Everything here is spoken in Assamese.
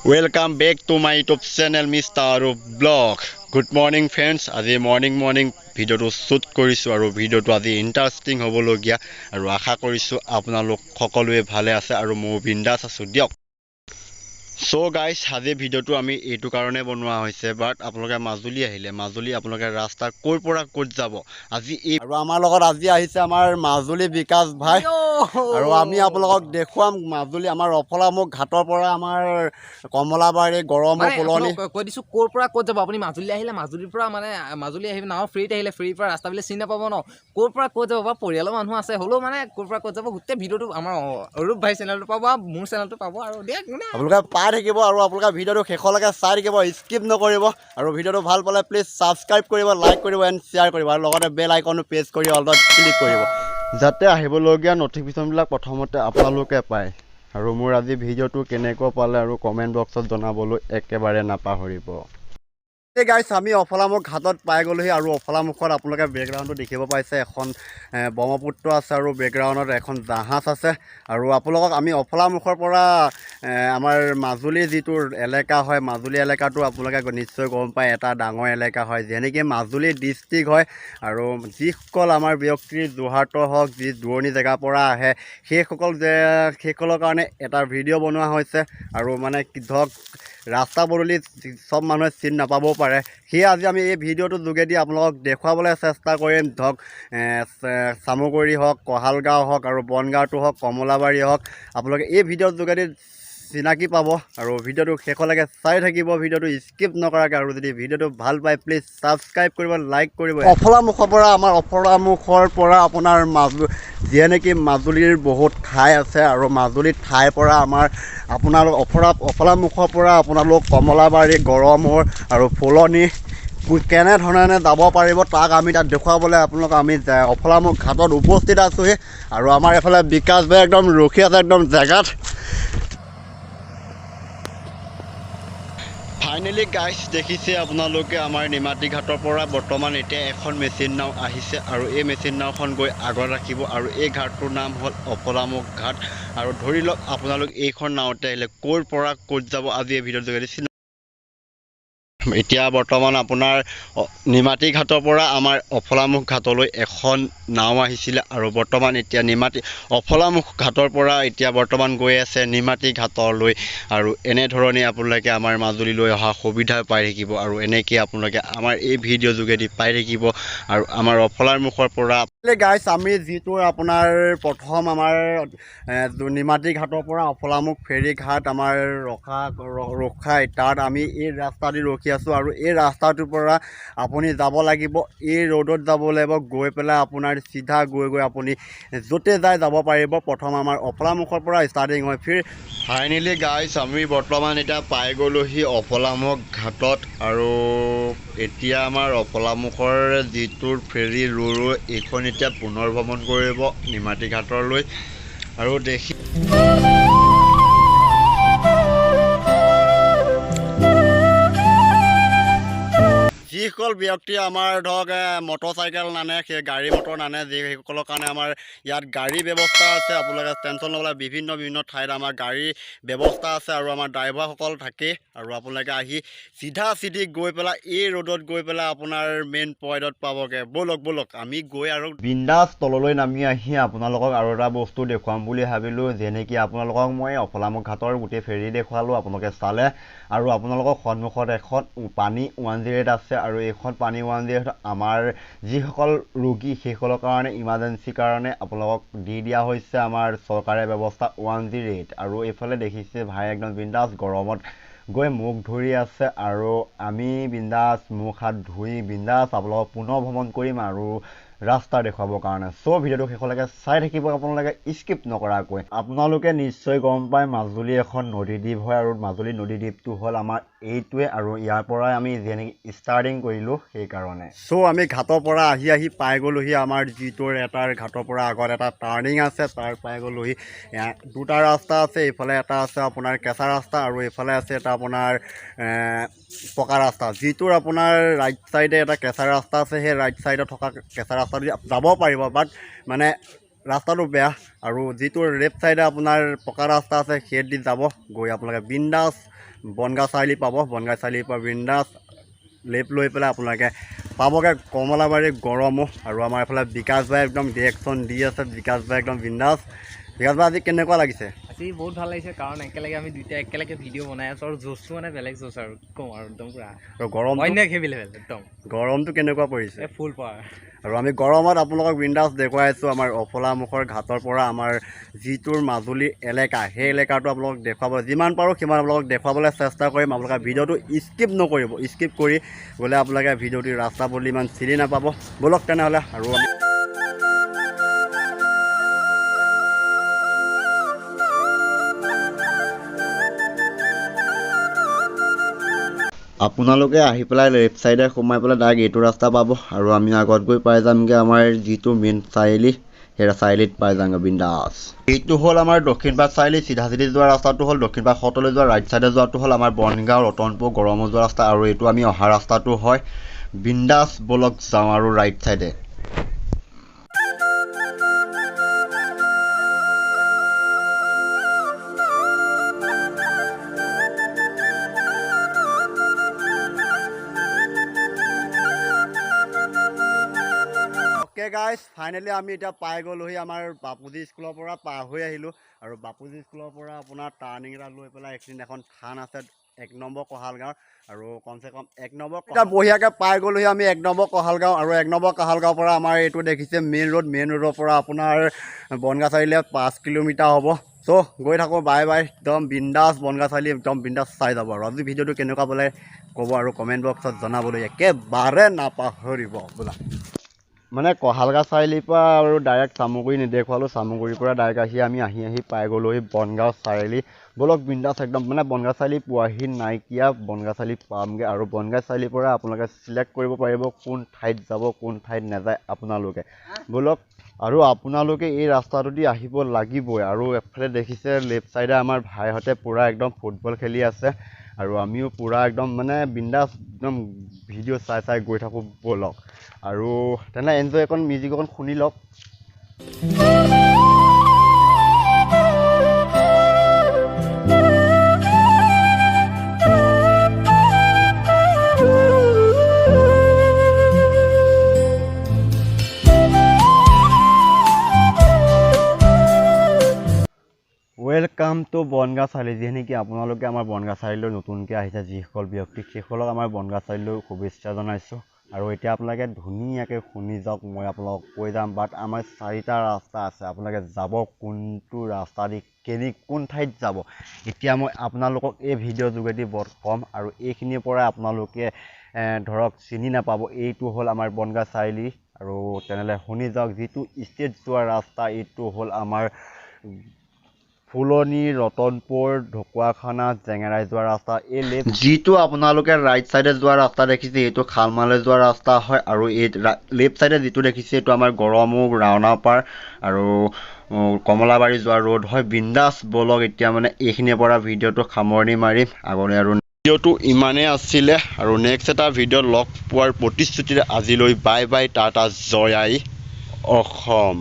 Welcome back to my YouTube channel Mr.Arup blog. Good morning friends. আজি morning ভিডিওটো শ্বুট কৰিছোঁ আৰু ভিডিওটো আজি ইণ্টাৰেষ্টিং হ'বলগীয়া আৰু আশা কৰিছোঁ আপোনালোক সকলোৱে ভালে আছে আৰু মই বিন্দাছ আছোঁ দিয়ক। সো গাইজ আজি ভিডিওটো আমি এইটো কাৰণে বনোৱা হৈছে বাট আপোনালোকে মাজুলী আহিলে মাজুলী আপোনালোকে ৰাস্তা ক'ৰ পৰা ক'ত যাব আজি এই আৰু আমাৰ লগত আজি আহিছে আমাৰ মাজুলী বিকাশ ভাই আৰু আমি আপোনালোকক দেখুৱাম মাজুলী আমাৰ অফলামুখ ঘাটৰ পৰা আমাৰ কমলাবাৰী গৰমৰ ফুলনি কৈ দিছোঁ ক'ৰ পৰা ক'ত যাব আপুনি মাজুলী আহিলে মাজুলীৰ পৰা মানে মাজুলী আহিব নাও ফ্ৰীত আহিলে ফ্ৰীৰ পৰা ৰাস্তাবিলাক চিনি নাপাব ন ক'ৰ পৰা ক'ত যাব বা পৰিয়ালৰ মানুহ আছে হ'লেও মানে ক'ৰ পৰা ক'ত যাব গোটেই ভিডিঅ'টো আমাৰ অৰূপ ভাই চেনেলটো পাব আৰু মোৰ চেনেলটো পাব আৰু দিয়ক আপোনালোকে পাই থাকিব আৰু আপোনালোকে ভিডিঅ'টো শেষলৈকে চাই থাকিব স্কিপ নকৰিব আৰু ভিডিঅ'টো ভাল পালে প্লিজ ছাবস্ক্ৰাইব কৰিব লাইক কৰিব এণ্ড শ্বেয়াৰ কৰিব আৰু লগতে বেল আইকনটো প্ৰেছ কৰি অলপ ক্লিক কৰিব যাতে আহিবলগীয়া নটিফিকেশ্যনবিলাক প্ৰথমতে আপোনালোকে পায় আৰু মোৰ আজি ভিডিঅ'টো কেনেকৈ পালে আৰু কমেণ্ট বক্সত জনাবলৈ একেবাৰে নাপাহৰিব। এই গাইছ আমি অফলামুখ ঘাটত পাই গ'লোহি আৰু অফলামুখত আপোনালোকে বেকগ্ৰাউণ্ডটো দেখিব পাইছে এখন ব্ৰহ্মপুত্ৰ আছে আৰু বেকগ্ৰাউণ্ডত এখন জাহাজ আছে আৰু আপোনালোকক আমি অফলামুখৰ পৰা আমাৰ মাজুলী যিটো এলেকা হয় মাজুলী এলেকাটো আপোনালোকে নিশ্চয় গম পায় এটা ডাঙৰ এলেকা হয় যেনেকৈ মাজুলী ডিষ্ট্ৰিক্ট হয় আৰু যিসকল আমাৰ ব্যক্তি যোৰহাটৰ হওক যি দূৰণি জেগাৰ পৰা আহে সেইসকলৰ কাৰণে এটা ভিডিঅ' বনোৱা হৈছে আৰু মানে ধৰক ৰাস্তা পদূলি চব মানুহে চিনি নাপাবও পাৰে সেয়ে আজি আমি এই ভিডিঅ'টোৰ যোগেদি আপোনালোকক দেখুৱাবলৈ চেষ্টা কৰিম ধৰক চামগুৰি হওক কঁহালগাঁও হওক আৰু বনগাঁৱটো হওক কমলাবাৰী হওক আপোনালোকে এই ভিডিঅ'ৰ যোগেদি চিনাকি পাব আৰু ভিডিঅ'টো শেষলৈকে চাই থাকিব ভিডিঅ'টো স্কিপ নকৰাকৈ আৰু যদি ভিডিঅ'টো ভাল পায় প্লিজ ছাবস্ক্ৰাইব কৰিব লাইক কৰিব অফলামুখৰ পৰা আমাৰ অফলামুখৰ পৰা আপোনাৰ যিয়ে নেকি মাজুলীৰ বহুত ঠাই আছে আৰু মাজুলীৰ ঠাইৰ পৰা আমাৰ আপোনালোক অফলামুখৰ পৰা আপোনালোক কমলাবাৰী গড়মূৰ আৰু ফুলনি কেনেধৰণে যাব পাৰিব তাক আমি তাত দেখুৱাবলৈ আপোনালোক আমি অফলামুখ ঘাটত উপস্থিত আছোঁহি আৰু আমাৰ এইফালে বিকাশ ভাই একদম ৰখি আছে একদম জেগাত ফাইনেলি গাইজ দেখিছে আপোনালোকে আমাৰ নিমাতী ঘাটৰ পৰা বৰ্তমান এতিয়া এখন মেচিন নাও আহিছে আৰু এই মেচিন নাওখন গৈ আগত ৰাখিব আৰু এই ঘাটটোৰ নাম হ'ল অফলামুখ ঘাট আৰু ধৰি লওক আপোনালোক এইখন নাওতে আহিলে ক'ৰ পৰা ক'ত যাব আজি এই ভিডিঅ'ৰ যোগেদি এতিয়া বৰ্তমান আপোনাৰ নিমাতী ঘাটৰ পৰা আমাৰ অফলামুখ ঘাটলৈ এখন নাও আহিছিলে আৰু বৰ্তমান এতিয়া অফলামুখ ঘাটৰ পৰা এতিয়া বৰ্তমান গৈ আছে নিমাতী ঘাটলৈ আৰু এনেধৰণে আপোনালোকে আমাৰ মাজুলীলৈ অহা সুবিধা পাই থাকিব আৰু এনেকৈ আপোনালোকে আমাৰ এই ভিডিঅ' যোগেদি পাই থাকিব আৰু আমাৰ অফলামুখৰ পৰা গাইছ আমি যিটো আপোনাৰ প্ৰথম আমাৰ নিমাতী ঘাটৰ পৰা অফলামুখ ফেৰী ঘাট আমাৰ ৰখাই তাত আমি এই ৰাস্তা দি ৰখি আছোঁ আৰু এই ৰাস্তাটোৰ পৰা আপুনি যাব লাগিব এই ৰোডত যাব লাগিব গৈ পেলাই আপোনাৰ চিধা গৈ আপুনি য'তে যায় যাব পাৰিব প্ৰথম আমাৰ অফলামুখৰ পৰা ষ্টাৰ্টিং হয় ফাইনেলি গাইছ আমি বৰ্তমান এতিয়া পাই গ'লোহি অফলামুখ ঘাটত আৰু এতিয়া আমাৰ অফলামুখৰ যিটো ফেৰী এইখন এতিয়া পুনৰ ভ্ৰমণ কৰিব নিমাতী ঘাটলৈ আৰু দেখি যিসকল ব্যক্তি আমাৰ ধৰক মটৰচাইকেল নানে সেই গাড়ী মটৰ নানে যিসকলৰ কাৰণে আমাৰ ইয়াত গাড়ী ব্যৱস্থা আছে আপোনালোকে টেনশ্যন ল'বলৈ বিভিন্ন ঠাইত আমাৰ গাড়ী ব্যৱস্থা আছে আৰু আমাৰ ড্ৰাইভাৰসকল থাকে আৰু আপোনালোকে আহি চিধি গৈ পেলাই এই ৰোডত গৈ পেলাই আপোনাৰ মেইন পইণ্টত পাবগৈ ব'লক আমি গৈ আৰু বিন্দাছ তললৈ নামি আহি আপোনালোকক আৰু এটা বস্তু দেখুৱাম বুলি ভাবিলোঁ যেনেকৈ আপোনালোকক মই অফলামুখ ঘাটৰ গোটেই ফেৰী দেখুৱালোঁ আপোনালোকে চালে আৰু আপোনালোকৰ সন্মুখত এখন পানী 108 আছে আৰু এইখন পানী 108 আমাৰ যিসকল ৰোগী সেইসকলৰ কাৰণে ইমাৰ্জেঞ্চিৰ কাৰণে আপোনালোকক দি দিয়া হৈছে আমাৰ চৰকাৰে ব্যৱস্থা 108 আৰু এইফালে দেখিছে ভাই একদম বিন্দাছ গৰমত গৈ মুখ ধৰি আছে আৰু আমি বিন্দাছ মুখ হাত ধুই বিন্দাছ আপোনালোকক পুনৰ ভ্ৰমণ কৰিম আৰু ৰাস্তা দেখুৱাবৰ কাৰণে ভিডিঅ'টো শেষলৈকে চাই থাকিব আপোনালোকে স্কিপ নকৰাকৈ আপোনালোকে নিশ্চয় গম পায় মাজুলী এখন নদীদ্বীপ হয় আৰু মাজুলী নদীদ্বীপটো হ'ল আমাৰ এইটোৱে আৰু ইয়াৰ পৰাই আমি যেনেকৈ ষ্টাৰ্টিং কৰিলোঁ সেইকাৰণে আমি ঘাটৰ পৰা আহি পাই গ'লোহি আমাৰ যিটো এটা ঘাটৰ পৰা আগত এটা টাৰ্ণিং আছে তাৰ পাই গ'লোহি দুটা ৰাস্তা আছে এইফালে এটা আছে আপোনাৰ কেঁচা ৰাস্তা আৰু এইফালে আছে এটা আপোনাৰ পকা ৰাস্তা যিটোৰ আপোনাৰ ৰাইট চাইডে এটা কেঁচা ৰাস্তা আছে সেই ৰাইট চাইডত থকা কেঁচা ৰাস্তা যাব পাৰিব বাট মানে ৰাস্তাটো বেয়া আৰু যিটো লেফ্ট চাইডে আপোনাৰ পকা ৰাস্তা আছে সেইদি যাব গৈ আপোনালোকে বিন্দাছ বনগাঁও চাৰিআলি পাব বনগাঁও চাৰিআলিৰ পৰা বিন্দাছ লেফ্ট লৈ পেলাই আপোনালোকে পাবগৈ কমলাবাৰী গৰমো আৰু আমাৰ এইফালে বিকাশ ভাই একদম ডিৰেকশ্যন দি আছে বিকাশ ভাই একদম বিন্দাছ বিকাশ ভাই আজি কেনেকুৱা লাগিছে আজি বহুত ভাল লাগিছে কাৰণ একেলগে আমি দুইটা একেলগে ভিডিঅ' বনাই আছোঁ আৰু জোচটো মানে বেলেগ জোচ আৰু কি ক'ম আৰু একদম পুৰা আৰু গৰম অন্য হেভি লেভেল একদম গৰমটো কেনেকুৱা পৰিছে ফুল পাৱাৰ আৰু আমি গৰমত আপোনালোকক বিন্দাছ দেখুৱাই আছোঁ আমাৰ অফলামুখৰ ঘাটৰ পৰা আমাৰ যিটোৰ মাজুলী এলেকা সেই এলেকাটো আপোনালোকক দেখুৱাব যিমান পাৰোঁ সিমান আপোনালোকক দেখুৱাবলৈ চেষ্টা কৰিম আপোনালোকে ভিডিঅ'টো স্কিপ নকৰিব স্কিপ কৰি গ'লে আপোনালোকে ভিডিঅ'টি ৰাস্তা পদূলি ইমান চিনি নাপাব ব'লক তেনেহ'লে আৰু আমি আপোনালোকে আহি পেলাই লেফ্ট চাইডে সোমাই পেলাই ডাইৰেক্ট এইটো ৰাস্তা পাব আৰু আমি আগত গৈ পাই যামগৈ আমাৰ যিটো মেইন চাৰিআলি সেই চাৰিআলিত পাই যামগৈ বিন্দাছ এইটো হ'ল আমাৰ দক্ষিণপাট চাৰিআলি চিধা চিধি যোৱা ৰাস্তাটো হ'ল দক্ষিণপাট সত্ৰলৈ যোৱা ৰাইট চাইডে যোৱাটো হ'ল আমাৰ বনগাঁও ৰতনপুৰ গৰমো যোৱা ৰাস্তা আৰু এইটো আমি অহা ৰাস্তাটো হয় বিন্দাছ বলক যাওঁ আৰু ৰাইট চাইডে অ'কে গাইজ ফাইনেলি আমি এতিয়া পাই গ'লোহি আমাৰ বাপুজি স্কুলৰ পৰা পাৰ হৈ আহিলোঁ আৰু বাপুজি স্কুলৰ পৰা আপোনাৰ টাৰ্ণিং এটা লৈ পেলাই এইখিনিত এখন থান আছে 1 নম্বৰ কঁহালগাঁৱৰ আৰু কমচে কম 1 নম্বৰ এতিয়া বঢ়িয়াকৈ পাই গ'লোহি আমি 1 নম্বৰ কঁহালগাঁও আৰু 1 নম্বৰ কঁহালগাঁৱৰ পৰা আমাৰ এইটো দেখিছে মেইন ৰোডৰ পৰা আপোনাৰ বনগাঁও চাৰিআলিলৈ 5 কিলোমিটাৰ হ'ব চ' গৈ থাকোঁ বাই বাই একদম বিন্দাছ বনগাঁও চাৰিআলি একদম বিন্দাছ চাই যাব আৰু আজি ভিডিঅ'টো কেনেকুৱা বোলে ক'ব আৰু কমেণ্ট বক্সত জনাবলৈ একেবাৰে নাপাহৰিব বোলা মানে কঁহালগাঁও চাৰিআলিৰ পৰা আৰু ডাইৰেক্ট চামগুৰি নেদেখুৱালোঁ চামগুৰিৰ পৰা ডাইৰেক্ট আমি আহি পাই গ'লোহি বনগাঁও চাৰিআলি ব'লক বিন্দাছ একদম মানে বনগাঁও চাৰিআলি পোৱাহি নাইকিয়া বনগাঁও চাৰিআলি পামগৈ আৰু বনগাঁও চাৰিআলিৰ পৰা আপোনালোকে চিলেক্ট কৰিব পাৰিব কোন ঠাইত যাব কোন ঠাইত নাযায় আপোনালোকে ব'লক আৰু আপোনালোকে এই ৰাস্তাটোদি আহিব লাগিবই আৰু এফালে দেখিছে লেফ্ট চাইডে আমাৰ ভাইহঁতে পূৰা একদম ফুটবল খেলি আছে আৰু আমিও পূৰা একদম মানে বিন্দাছ একদম ভিডিঅ' চাই গৈ থাকোঁ ব'লক আৰু তেনে এনজয় অকণ মিউজিক অকণ শুনি লওক ৱেলকাম টু বনগাঁও চাৰিআলি যিয়ে নেকি আপোনালোকে আমাৰ বনগাঁও চাৰিআলিলৈ নতুনকৈ আহিছে যিসকল ব্যক্তি সেইসকলক আমাৰ বনগাঁও চাৰিআলিলৈ শুভেচ্ছা জনাইছোঁ আৰু এতিয়া আপোনালোকে ধুনীয়াকৈ শুনি যাওক মই আপোনালোকক কৈ যাম বাট আমাৰ 4টা ৰাস্তা আছে আপোনালোকে যাব কোনটো ৰাস্তা দি কোন ঠাইত যাব এতিয়া মই আপোনালোকক এই ভিডিঅ'ৰ যোগেদি বৰ কম আৰু এইখিনিৰ পৰাই আপোনালোকে ধৰক চিনি নাপাব এইটো হ'ল আমাৰ বনগাঁও চাৰিআলি আৰু তেনেহ'লে শুনি যাওক যিটো ষ্টেট যোৱা ৰাস্তা এইটো হ'ল আমাৰ ফুলনি ৰতনপুৰ ঢকুৱাখানা জেঙেৰাই যোৱা ৰাস্তা এই যিটো আপোনালোকে ৰাইট চাইডে যোৱা ৰাস্তা দেখিছে এইটো খালমালৈ যোৱা ৰাস্তা হয় আৰু এই লেফ্ট চাইডে যিটো দেখিছে এইটো আমাৰ গৰমো ৰাওনাপাৰ আৰু কমলাবাৰী যোৱা ৰোড হয় বিন্দাছ বলক এতিয়া মানে এইখিনিৰ পৰা ভিডিঅ'টো সামৰণি মাৰিম আগলৈ আৰু ভিডিঅ'টো ইমানেই আছিলে আৰু নেক্সট এটা ভিডিঅ'ত লগ পোৱাৰ প্ৰতিশ্ৰুতিৰে আজিলৈ বাই বাই টাটা জয় আই অসম।